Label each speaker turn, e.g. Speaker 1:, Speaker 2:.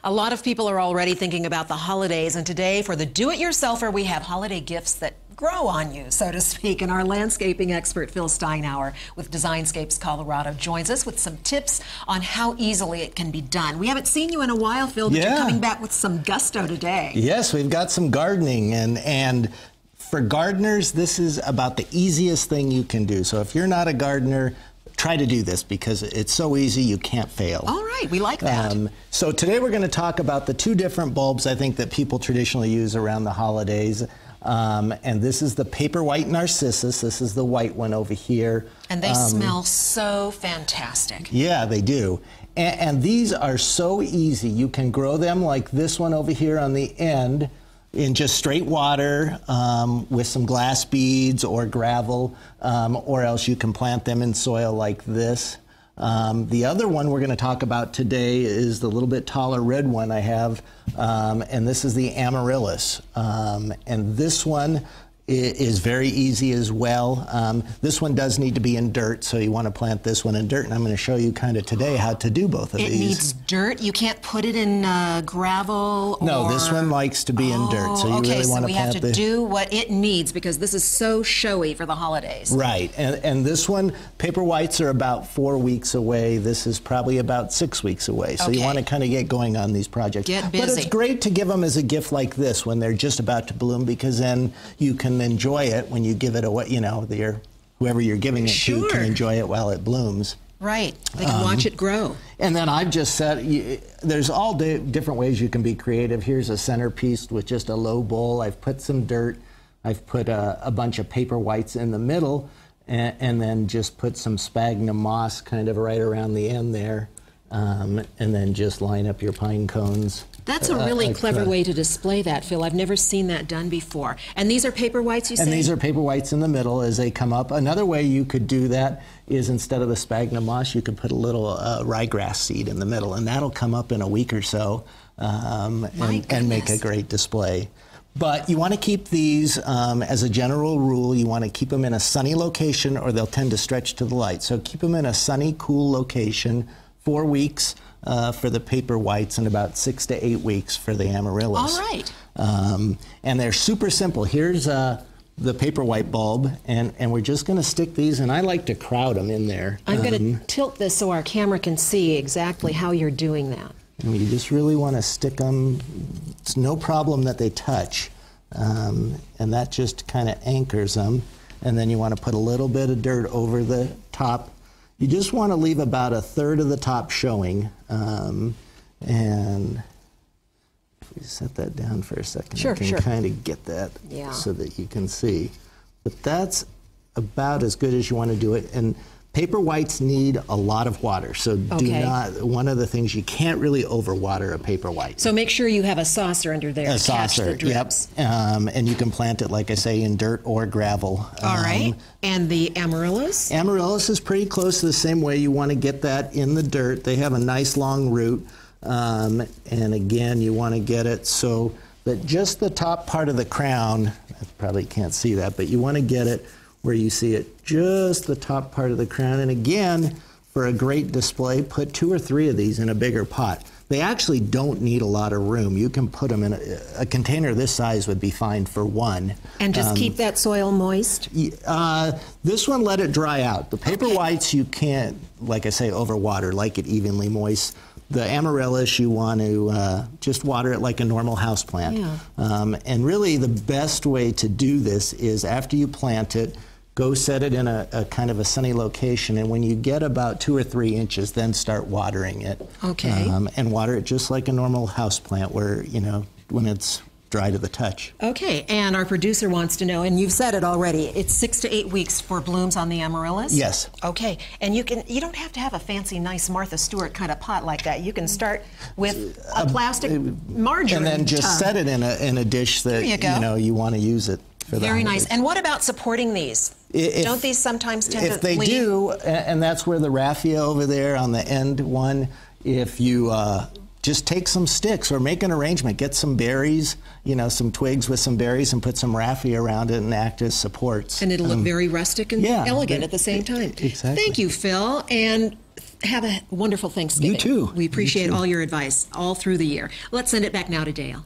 Speaker 1: A lot of people are already thinking about the holidays, and today for the do-it-yourselfer, we have holiday gifts that grow on you, so to speak. And our landscaping expert, Phil Steinhauer with Designscapes Colorado, joins us with some tips on how easily it can be done. We haven't seen you in a while, Phil, but you're coming back with some gusto today.
Speaker 2: Yes, we've got some gardening, and for gardeners, this is about the easiest thing you can do. So if you're not a gardener, try to do this because it's so easy you can't fail.
Speaker 1: All right, we like that.
Speaker 2: So today we're going to talk about the two different bulbs I think that people traditionally use around the holidays. And this is the paper white narcissus. This is the white one over here.
Speaker 1: And they smell so fantastic.
Speaker 2: Yeah, they do. And these are so easy. You can grow them like this one over here on the end in just straight water with some glass beads or gravel, or else you can plant them in soil like this. The other one we're going to talk about today is the little bit taller red one I have, and this is the amaryllis. And this one is very easy as well. This one does need to be in dirt, so you want to plant this one in dirt, and I'm going to show you kind of today how to do both of these.
Speaker 1: It needs dirt? You can't put it in gravel?
Speaker 2: No, this one likes to be in dirt, so you really want to plant
Speaker 1: we have to do what it needs because this is so showy for the holidays.
Speaker 2: Right, and this one, paper whites are about 4 weeks away. This is probably about 6 weeks away, so you want to kind of get going on these projects.
Speaker 1: Get busy.
Speaker 2: But it's great to give them as a gift like this when they're just about to bloom, because then you can enjoy it when you give it away. You know, whoever you're giving it to can enjoy it while it blooms.
Speaker 1: Right, they can watch it grow.
Speaker 2: And then I've just said, there's all different ways you can be creative. Here's a centerpiece with just a low bowl. I've put some dirt. I've put a bunch of paper whites in the middle, and then just put some sphagnum moss kind of right around the end there. And then just line up your pine cones.
Speaker 1: That's a really clever way to display that, Phil. I've never seen that done before. And these are paper whites, you say?
Speaker 2: And these are paper whites in the middle as they come up. Another way you could do that is instead of the sphagnum moss, you could put a little ryegrass seed in the middle, and that'll come up in a week or so and make a great display. But you want to keep these, as a general rule, you want to keep them in a sunny location or they'll tend to stretch to the light. So keep them in a sunny, cool location. 4 weeks for the paper whites and about 6 to 8 weeks for the amaryllis.
Speaker 1: All right.
Speaker 2: And they're super simple. Here's the paper white bulb, and we're just going to stick these, and I like to crowd them in there.
Speaker 1: I'm going to tilt this so our camera can see exactly how you're doing that.
Speaker 2: And you just really want to stick them. It's no problem that they touch, and that just kind of anchors them. And then you want to put a little bit of dirt over the top. You just want to leave about 1/3 of the top showing, and if we set that down for a second, you can kind of get that so that you can see. But that's about as good as you want to do it. And paper whites need a lot of water, so do not. One of the things, you can't really overwater a paper white.
Speaker 1: So make sure you have a saucer under there to catch the drips.
Speaker 2: And you can plant it, like I say, in dirt or gravel.
Speaker 1: All right. And the amaryllis?
Speaker 2: Amaryllis is pretty close to the same way. You want to get that in the dirt. They have a nice long root, and again, you want to get it so that just the top part of the crown, I probably can't see that, but you want to get it where you see it, just the top part of the crown. And again, for a great display, put 2 or 3 of these in a bigger pot. They actually don't need a lot of room. You can put them in a container this size would be fine for one.
Speaker 1: And just keep that soil moist?
Speaker 2: This one, let it dry out. The paper whites, you can't, like I say, overwater, like it evenly moist. The amaryllis, you want to just water it like a normal house plant. And really the best way to do this is after you plant it, go set it in a kind of a sunny location, and when you get about 2 or 3 inches, then start watering it. And water it just like a normal house plant where, you know, when it's dry to the touch.
Speaker 1: Okay, and our producer wants to know, and you've said it already, it's 6 to 8 weeks for blooms on the amaryllis?
Speaker 2: Yes.
Speaker 1: Okay, and you don't have to have a fancy, nice Martha Stewart kind of pot like that. You can start with a plastic margarine
Speaker 2: and then just set it in a dish that you want to use it for.
Speaker 1: Very nice. And what about supporting these? Don't these sometimes tend to
Speaker 2: If they
Speaker 1: lean?
Speaker 2: do, and that's where the raffia over there on the end one, if you just take some sticks or make an arrangement, get some berries, you know, some twigs with some berries, and put some raffia around it and act as supports.
Speaker 1: And it'll look very rustic and elegant at the same time.
Speaker 2: Exactly.
Speaker 1: Thank you, Phil. And Have a wonderful Thanksgiving.
Speaker 2: You too.
Speaker 1: We appreciate
Speaker 2: You too.
Speaker 1: all your advice all through the year. Let's send it back now to Dale.